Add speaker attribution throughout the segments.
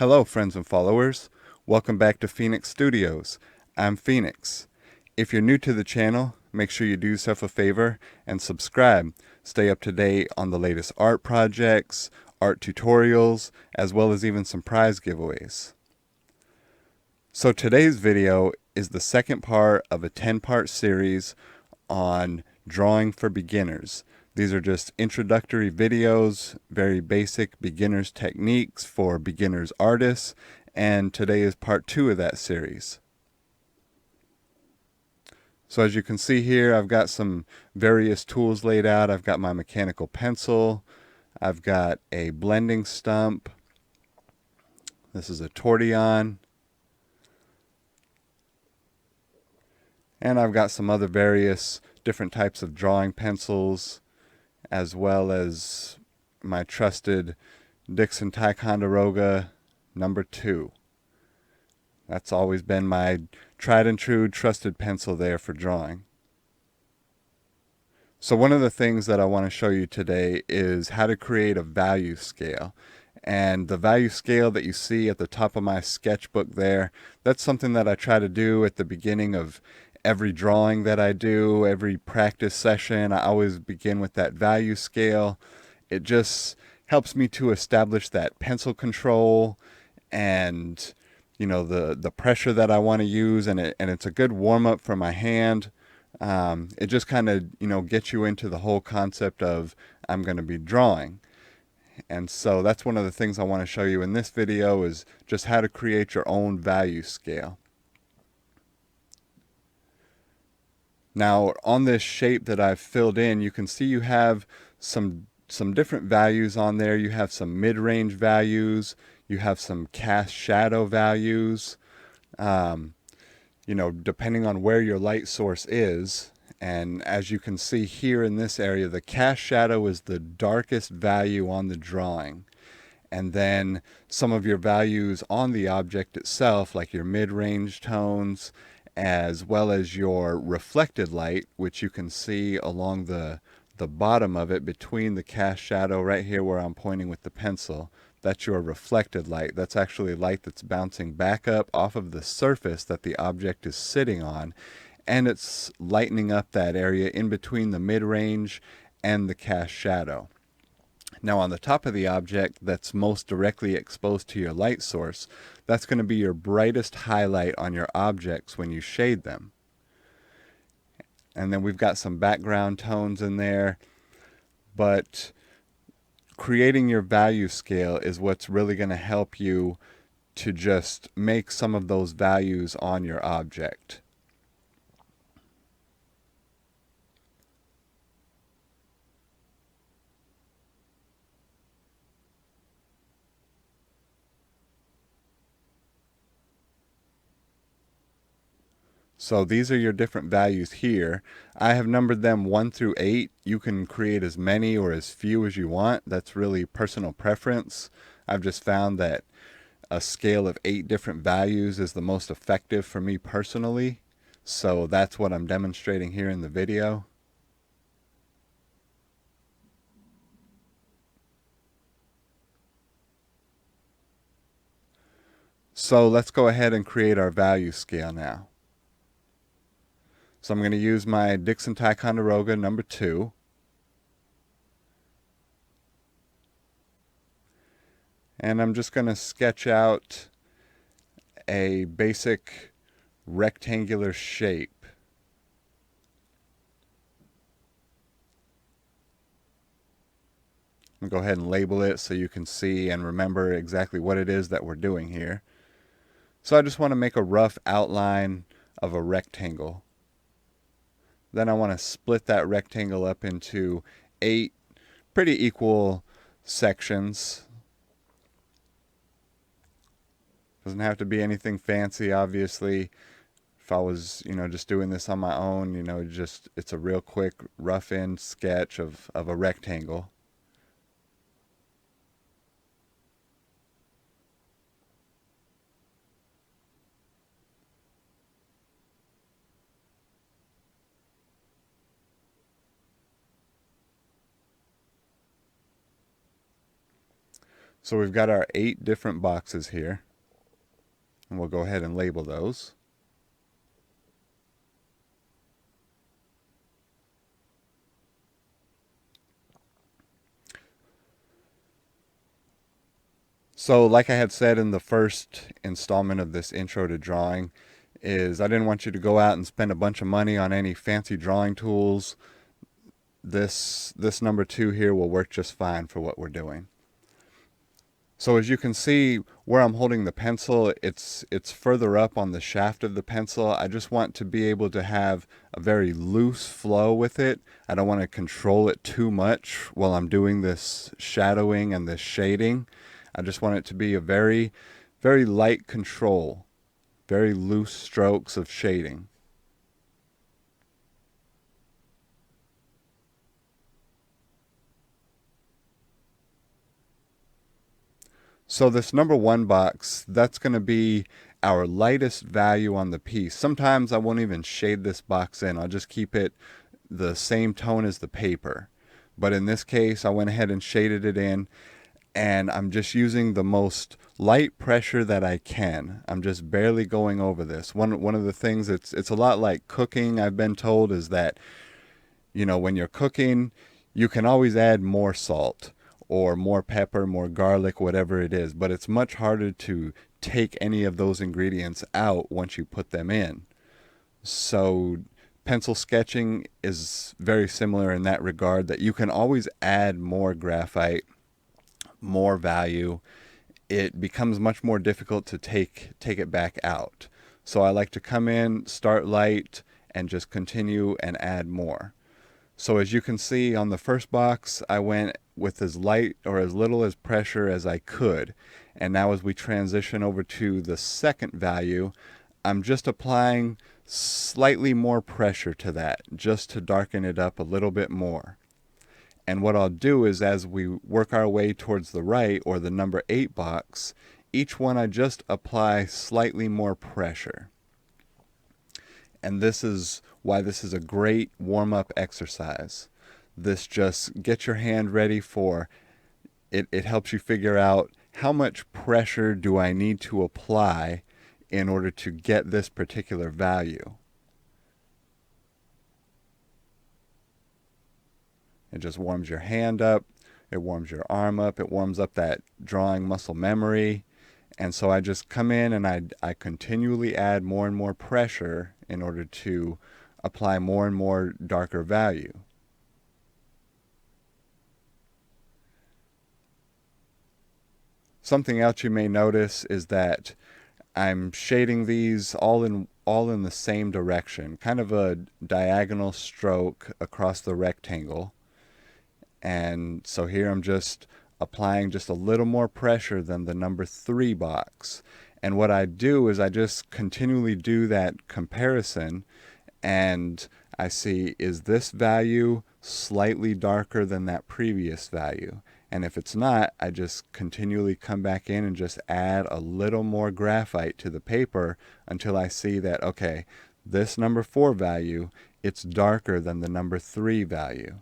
Speaker 1: Hello, friends and followers. Welcome back to Phoenix Studios. I'm Phoenix. If you're new to the channel, make sure you do yourself a favor and subscribe. Stay up to date on the latest art projects, art tutorials, as well as even some prize giveaways. So today's video is the second part of a 10-part series on drawing for beginners. These are just introductory videos, very basic beginners techniques for beginners artists, and today is part 2 of that series. So as you can see here, I've got some various tools laid out. I've got my mechanical pencil, I've got a blending stump, this is a tortillon, and I've got some other various different types of drawing pencils, as well as my trusted Dixon Ticonderoga number 2. That's always been my tried and true trusted pencil there for drawing. So one of the things that I want to show you today is how to create a value scale. And the value scale that you see at the top of my sketchbook there, that's something that I try to do at the beginning of every drawing that I do, every practice session. I always begin with that value scale. It just helps me to establish that pencil control and the pressure that I want to use, and it's a good warm-up for my hand. It just kind of gets you into the whole concept of I'm going to be drawing. And so that's one of the things I want to show you in this video, is just how to create your own value scale. Now on this shape that I've filled in, you can see you have some different values on there. You have some mid-range values, you have some cast shadow values, depending on where your light source is. And as you can see here in this area, the cast shadow is the darkest value on the drawing. And then some of your values on the object itself, like your mid-range tones, as well as your reflected light, which you can see along the bottom of it between the cast shadow right here where I'm pointing with the pencil. That's your reflected light. That's actually light that's bouncing back up off of the surface that the object is sitting on, and it's lightening up that area in between the mid-range and the cast shadow. Now on the top of the object that's most directly exposed to your light source, that's going to be your brightest highlight on your objects when you shade them. And then we've got some background tones in there, but creating your value scale is what's really going to help you to just make some of those values on your object. So these are your different values here. I have numbered them 1 through 8. You can create as many or as few as you want. That's really personal preference. I've just found that a scale of 8 different values is the most effective for me personally. So that's what I'm demonstrating here in the video. So let's go ahead and create our value scale now. So I'm going to use my Dixon Ticonderoga number 2. And I'm just going to sketch out a basic rectangular shape. I'm going to go ahead and label it so you can see and remember exactly what it is that we're doing here. So I just want to make a rough outline of a rectangle. Then I want to split that rectangle up into 8 pretty equal sections. Doesn't have to be anything fancy, obviously. If I was, just doing this on my own, it's a real quick rough end sketch of a rectangle. So we've got our 8 different boxes here, and we'll go ahead and label those. So like I had said in the first installment of this intro to drawing, is I didn't want you to go out and spend a bunch of money on any fancy drawing tools. This number 2 here will work just fine for what we're doing. So as you can see where I'm holding the pencil, it's further up on the shaft of the pencil. I just want to be able to have a very loose flow with it. I don't want to control it too much while I'm doing this shadowing and this shading. I just want it to be a very, very light control, very loose strokes of shading. So this number 1 box, that's going to be our lightest value on the piece. Sometimes I won't even shade this box in. I'll just keep it the same tone as the paper. But in this case, I went ahead and shaded it in, and I'm just using the most light pressure that I can. I'm just barely going over this. One of the things, it's a lot like cooking, I've been told, is that, you know, when you're cooking, you can always add more salt or more pepper, more garlic, whatever it is, but it's much harder to take any of those ingredients out once you put them in. So pencil sketching is very similar in that regard, that you can always add more graphite, more value. It becomes much more difficult to take it back out. So I like to come in, start light, and just continue and add more. So as you can see on the first box, I went with as light or as little as pressure as I could. And now as we transition over to the second value, I'm just applying slightly more pressure to that, just to darken it up a little bit more. And what I'll do is, as we work our way towards the right, or the number 8 box, each one I just apply slightly more pressure. And this is why this is a great warm-up exercise. This just gets your hand ready for it. It helps you figure out how much pressure do I need to apply in order to get this particular value. It just warms your hand up, it warms your arm up, it warms up that drawing muscle memory. And so I just come in and I continually add more and more pressure in order to apply more and more darker value. Something else you may notice is that I'm shading these all in the same direction, kind of a diagonal stroke across the rectangle. And so here I'm just applying just a little more pressure than the number 3 box. And what I do is I just continually do that comparison, and I see, is this value slightly darker than that previous value? And if it's not, I just continually come back in and just add a little more graphite to the paper until I see that, okay, this number 4 value, it's darker than the number 3 value.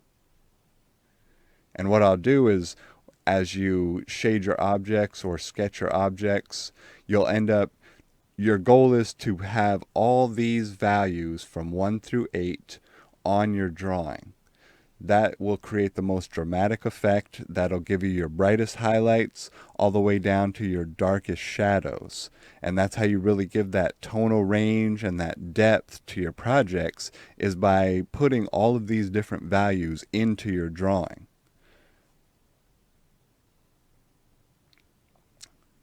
Speaker 1: And what I'll do is, as you shade your objects or sketch your objects, you'll end up, your goal is to have all these values from 1 through 8 on your drawing. That will create the most dramatic effect. That'll give you your brightest highlights all the way down to your darkest shadows. And that's how you really give that tonal range and that depth to your projects, is by putting all of these different values into your drawing.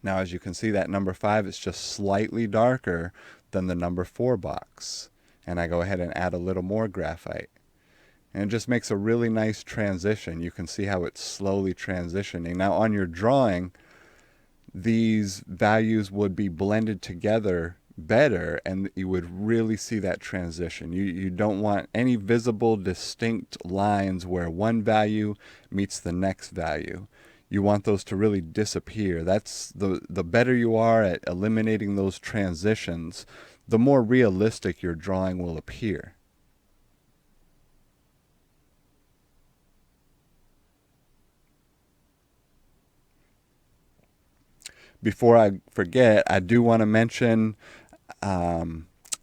Speaker 1: Now, as you can see, that number 5 is just slightly darker than the number 4 box. And I go ahead and add a little more graphite. And it just makes a really nice transition. You can see how it's slowly transitioning. Now, on your drawing, these values would be blended together better, and you would really see that transition. You don't want any visible, distinct lines where one value meets the next value. You want those to really disappear. That's the better you are at eliminating those transitions, the more realistic your drawing will appear. before I forget, I do want to mention,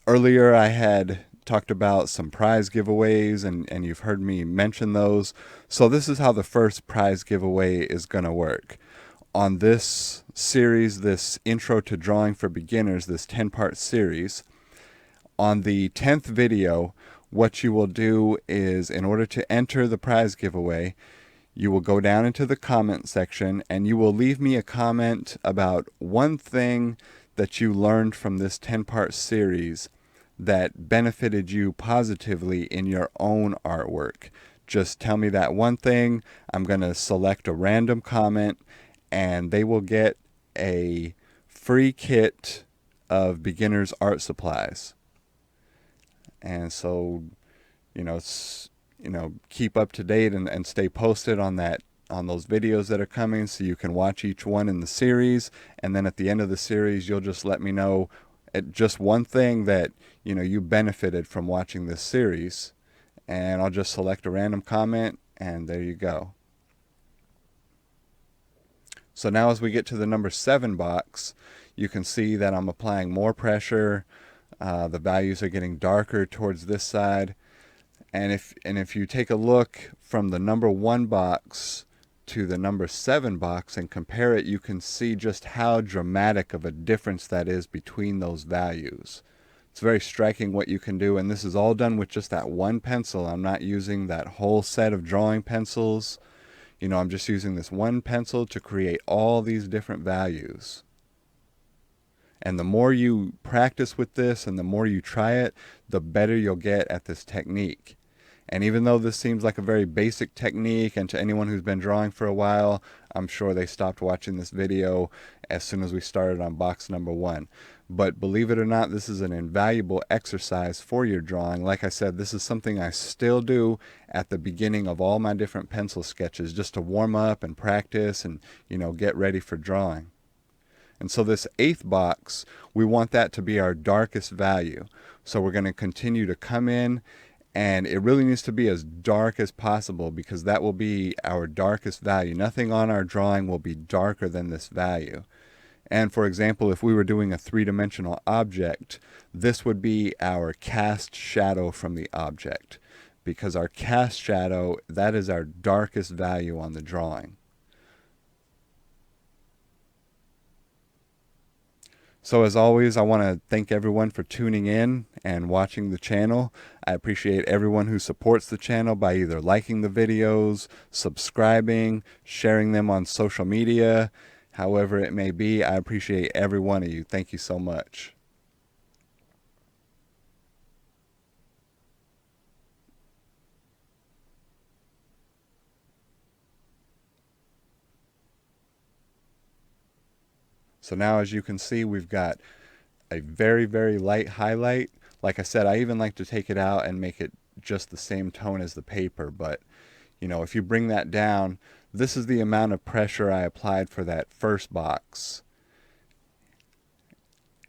Speaker 1: earlier I had talked about some prize giveaways, and you've heard me mention those. So this is how the first prize giveaway is going to work. On this series, this Intro to Drawing for Beginners, this 10-part series, on the 10th video, what you will do is, in order to enter the prize giveaway, you will go down into the comment section and you will leave me a comment about one thing that you learned from this 10-part series that benefited you positively in your own artwork. Just tell me that one thing. I'm going to select a random comment and they will get a free kit of beginner's art supplies. And so, keep up to date and stay posted on those videos that are coming, so you can watch each one in the series. And then at the end of the series, you'll just let me know just one thing that you benefited from watching this series, and I'll just select a random comment, and there you go. So now as we get to the number 7 box, you can see that I'm applying more pressure. The values are getting darker towards this side. And if you take a look from the number 1 box to the number 7 box and compare it, you can see just how dramatic of a difference that is between those values. It's very striking what you can do, and this is all done with just that one pencil. I'm not using that whole set of drawing pencils. I'm just using this one pencil to create all these different values. And the more you practice with this and the more you try it, the better you'll get at this technique. And even though this seems like a very basic technique, and to anyone who's been drawing for a while, I'm sure they stopped watching this video as soon as we started on box number 1. But believe it or not, this is an invaluable exercise for your drawing. Like I said, this is something I still do at the beginning of all my different pencil sketches, just to warm up and practice and, get ready for drawing. And so this 8th box, we want that to be our darkest value. So we're going to continue to come in, and it really needs to be as dark as possible, because that will be our darkest value. Nothing on our drawing will be darker than this value. And for example, if we were doing a 3-dimensional object, this would be our cast shadow from the object, because our cast shadow, that is our darkest value on the drawing. So as always, I want to thank everyone for tuning in and watching the channel. I appreciate everyone who supports the channel by either liking the videos, subscribing, sharing them on social media, however it may be. I appreciate every one of you. Thank you so much. So now, as you can see, we've got a very, very light highlight. Like I said, I even like to take it out and make it just the same tone as the paper. But, if you bring that down, this is the amount of pressure I applied for that first box.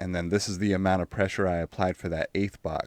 Speaker 1: And then this is the amount of pressure I applied for that 8th box.